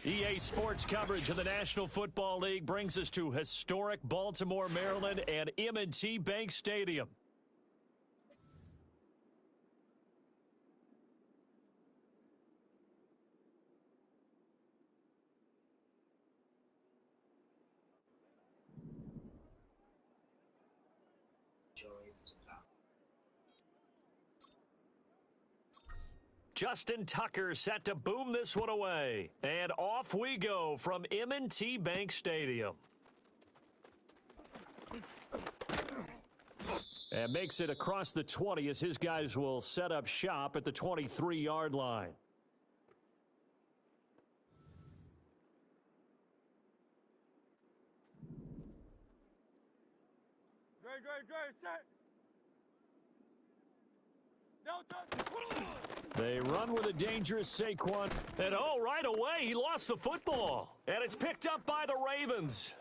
EA Sports coverage of the National Football League brings us to historic Baltimore, Maryland and M&T Bank Stadium. Justin Tucker set to boom this one away. And off we go from M&T Bank Stadium. And makes it across the 20 as his guys will set up shop at the 23-yard line. Great, set. No touch. They run with a dangerous Saquon. And right away, he lost the football. And it's picked up by the Ravens.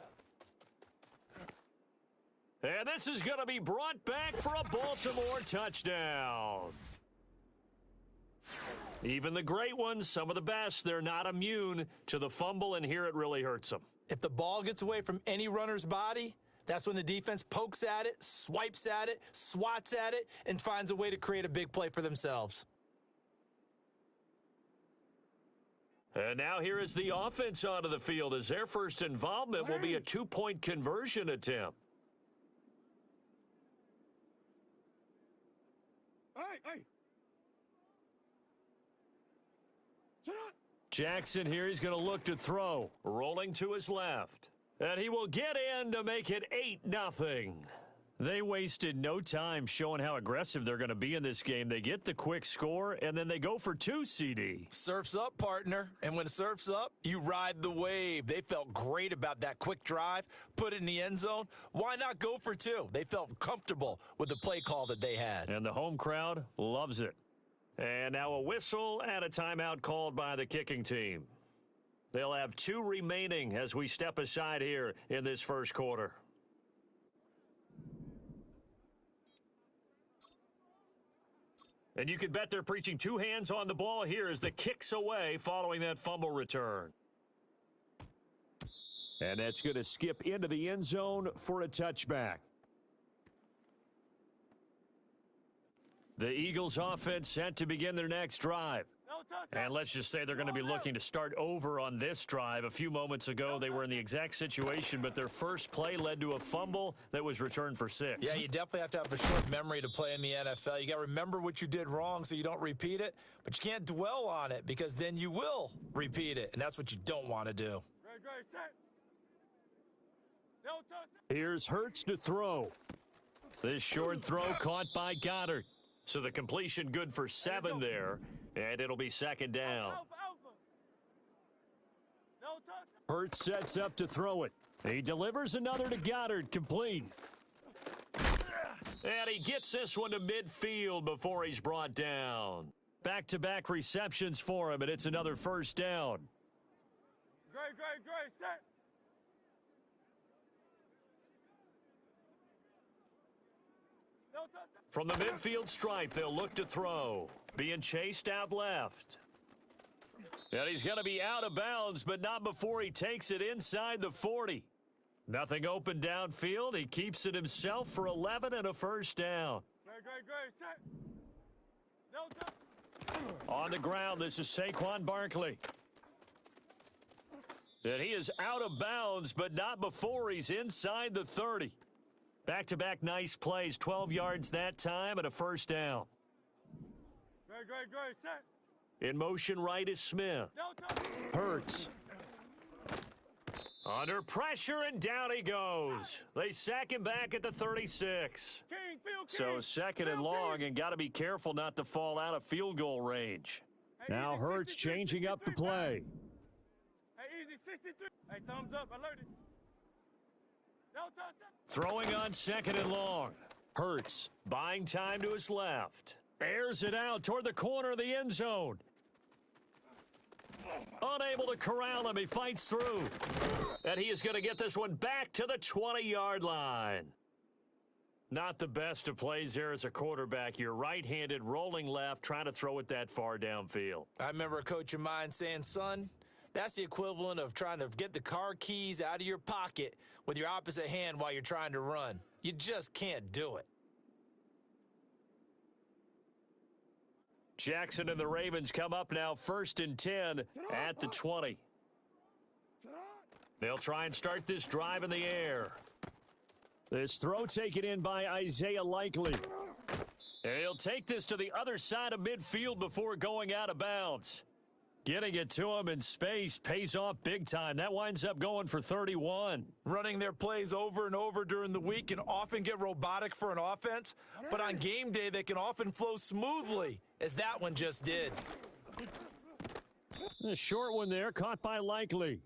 And this is going to be brought back for a Baltimore touchdown. Even the great ones, some of the best, they're not immune to the fumble, and here it really hurts them. If the ball gets away from any runner's body, that's when the defense pokes at it, swipes at it, swats at it, and finds a way to create a big play for themselves. And now here is the offense onto the field as their first involvement will be a two-point conversion attempt. Hey. Sit up. Jackson here, he's going to look to throw, rolling to his left. And he will get in to make it 8-0. They wasted no time showing how aggressive they're going to be in this game. They get the quick score, and then they go for 2, CD. Surf's up, partner. And when surf's up, you ride the wave. They felt great about that quick drive, put it in the end zone. Why not go for 2? They felt comfortable with the play call that they had. And the home crowd loves it. And now a whistle and a timeout called by the kicking team. They'll have 2 remaining as we step aside here in this first quarter. And you can bet they're preaching 2 hands on the ball here as the kick's away following that fumble return. And that's going to skip into the end zone for a touchback. The Eagles offense set to begin their next drive. And let's just say they're going to be looking to start over on this drive. A few moments ago, they were in the exact situation, but their first play led to a fumble that was returned for 6. Yeah, you definitely have to have a short memory to play in the NFL. You got to remember what you did wrong so you don't repeat it, but you can't dwell on it because then you will repeat it, and that's what you don't want to do. Great, set. No touch. Here's Hurts to throw. This short throw caught by Goddard. So the completion good for 7 there, and it'll be second down. No touch. Hurts sets up to throw it. He delivers another to Goddard, complete. And he gets this one to midfield before he's brought down. Back-to-back receptions for him, and it's another first down. Great, set. No touch. From the midfield stripe, they'll look to throw. Being chased out left. And he's going to be out of bounds, but not before he takes it inside the 40. Nothing open downfield. He keeps it himself for 11 and a first down. Great, set. No touch. On the ground, this is Saquon Barkley. And he is out of bounds, but not before he's inside the 30. Back-to-back nice plays, 12 yards that time and a first down. Great, set. In motion right is Smith. No touch. Hurts. Under pressure, and down he goes. They sack him back at the 36. King. So second and long, and got to be careful not to fall out of field goal range. Now Hurts changing up the play. Hey, easy, 63. Hey, thumbs up, alerted. No touch. Throwing on second and long. Hurts buying time to his left. Airs it out toward the corner of the end zone. Unable to corral him, he fights through. And he is going to get this one back to the 20-yard line. Not the best of plays there as a quarterback. You're right-handed, rolling left, trying to throw it that far downfield. I remember a coach of mine saying, son, That's the equivalent of trying to get the car keys out of your pocket with your opposite hand while you're trying to run. You just can't do it. Jackson and the Ravens come up now 1st and 10 at the 20. They'll try and start this drive in the air. This throw taken in by Isaiah Likely. And he'll take this to the other side of midfield before going out of bounds. Getting it to him in space pays off big time. That winds up going for 31. Running their plays over and over during the week can often get robotic for an offense, but on game day they can often flow smoothly, as that one just did. A short one there, caught by Likely.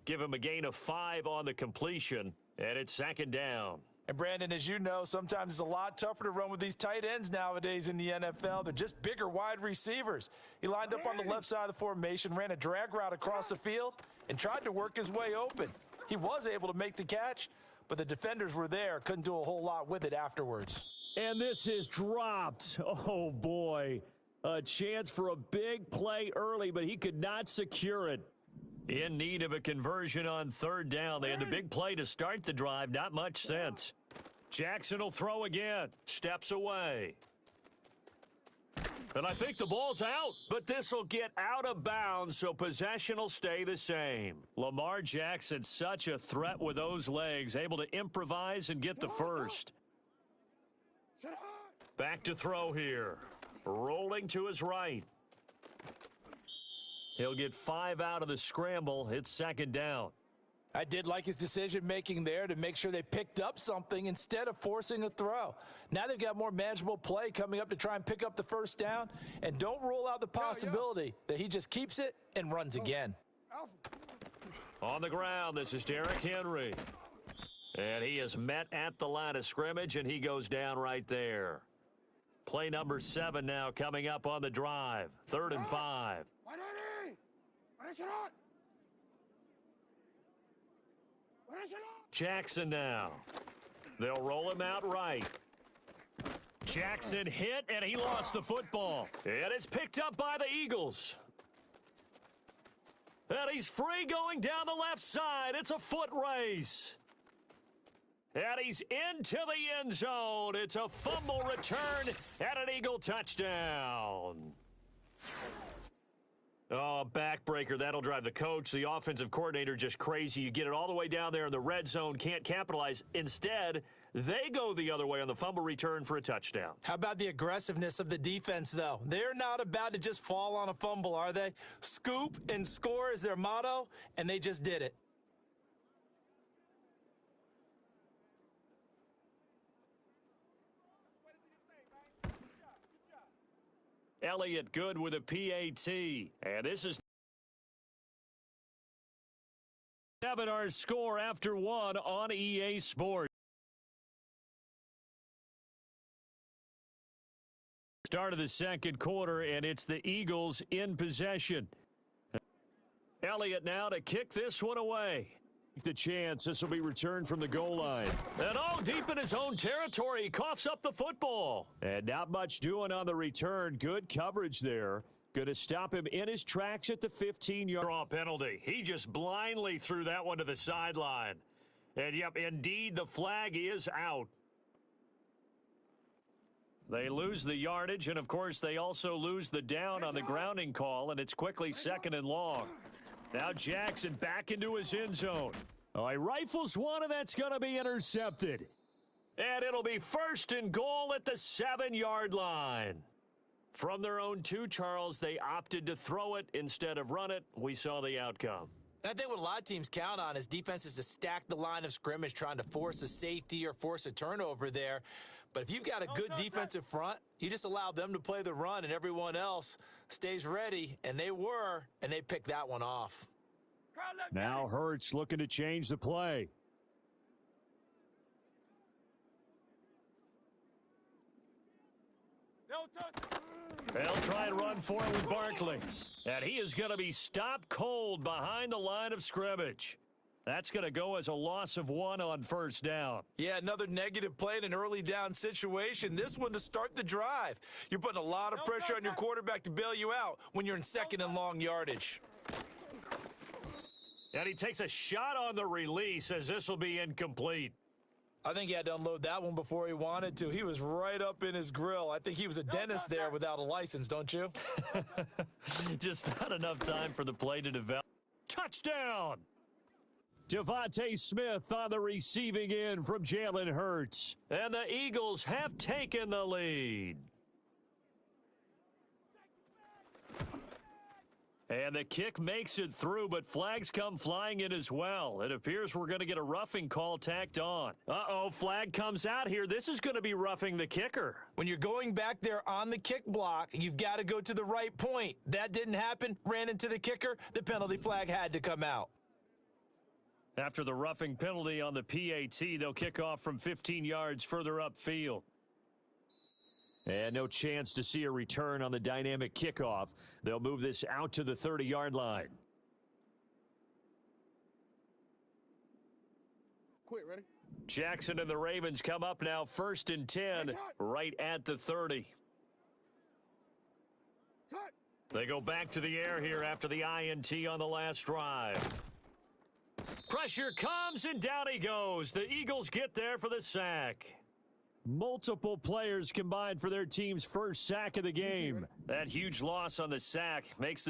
Give him a gain of 5 on the completion, and it's 2nd down. And, Brandon, as you know, sometimes it's a lot tougher to run with these tight ends nowadays in the NFL. They're just bigger wide receivers. He lined up on the left side of the formation, ran a drag route across the field, and tried to work his way open. He was able to make the catch, but the defenders were there, couldn't do a whole lot with it afterwards. And this is dropped. Oh, boy. A chance for a big play early, but he could not secure it. In need of a conversion on 3rd down. They had the big play to start the drive. Not much sense. Jackson will throw again. Steps away. And I think the ball's out, but this will get out of bounds, so possession will stay the same. Lamar Jackson, such a threat with those legs, able to improvise and get the first. Back to throw here. Rolling to his right. He'll get 5 out of the scramble. It's 2nd down. I did like his decision-making there to make sure they picked up something instead of forcing a throw. Now they've got more manageable play coming up to try and pick up the 1st down, and don't rule out the possibility that he just keeps it and runs again. On the ground, this is Derrick Henry. And he is met at the line of scrimmage, and he goes down right there. Play number 7 now coming up on the drive. 3rd and 5. Jackson now. They'll roll him out right. Jackson hit, and he lost the football. And it's picked up by the Eagles. And he's free going down the left side. It's a foot race. And he's into the end zone. It's a fumble return and an Eagle touchdown. Oh, backbreaker. That'll drive the coach, the offensive coordinator, just crazy. You get it all the way down there in the red zone, can't capitalize. Instead, they go the other way on the fumble return for a touchdown. How about the aggressiveness of the defense, though? They're not about to just fall on a fumble, are they? Scoop and score is their motto, and they just did it. Elliott good with a PAT. And this is 7 our score after 1 on EA Sports. Start of the 2nd quarter, and it's the Eagles in possession. Elliott now to kick this one away. The chance this will be returned from the goal line. And deep in his own territory, he coughs up the football. And not much doing on the return. Good coverage there. Going to stop him in his tracks at the 15-yard draw penalty. He just blindly threw that one to the sideline. And yep, indeed, the flag is out. They lose the yardage, and of course, they also lose the down on the grounding call, and it's quickly 2nd and long. Now Jackson back into his end zone. Oh, he rifles one, and that's going to be intercepted. And it'll be 1st and goal at the 7-yard line. From their own 2, Charles, they opted to throw it instead of run it. We saw the outcome. And I think what a lot of teams count on is defenses to stack the line of scrimmage, trying to force a safety or force a turnover there. But if you've got a good defensive front, you just allow them to play the run and everyone else stays ready, and they were, and they picked that one off. Now Hurts looking to change the play. They'll try and run for it with Barkley. And he is going to be stopped cold behind the line of scrimmage. That's going to go as a loss of 1 on 1st down. Yeah, another negative play in an early down situation. This one to start the drive. You're putting a lot of pressure on your quarterback to bail you out when you're in 2nd and long yardage. And he takes a shot on the release as this will be incomplete. I think he had to unload that one before he wanted to. He was right up in his grill. I think he was a dentist there without a license, don't you? Just not enough time for the play to develop. Touchdown! Devontae Smith on the receiving end from Jalen Hurts. And the Eagles have taken the lead. And the kick makes it through, but flags come flying in as well. It appears we're going to get a roughing call tacked on. Uh-oh, flag comes out here. This is going to be roughing the kicker. When you're going back there on the kick block, you've got to go to the right point. That didn't happen. Ran into the kicker. The penalty flag had to come out. After the roughing penalty on the PAT, they'll kick off from 15 yards further upfield. And no chance to see a return on the dynamic kickoff. They'll move this out to the 30-yard line. Quick, ready? Jackson and the Ravens come up now 1st and 10, right at the 30. They go back to the air here after the INT on the last drive. Pressure comes, and down he goes. The Eagles get there for the sack. Multiple players combined for their team's first sack of the game. That huge loss on the sack makes the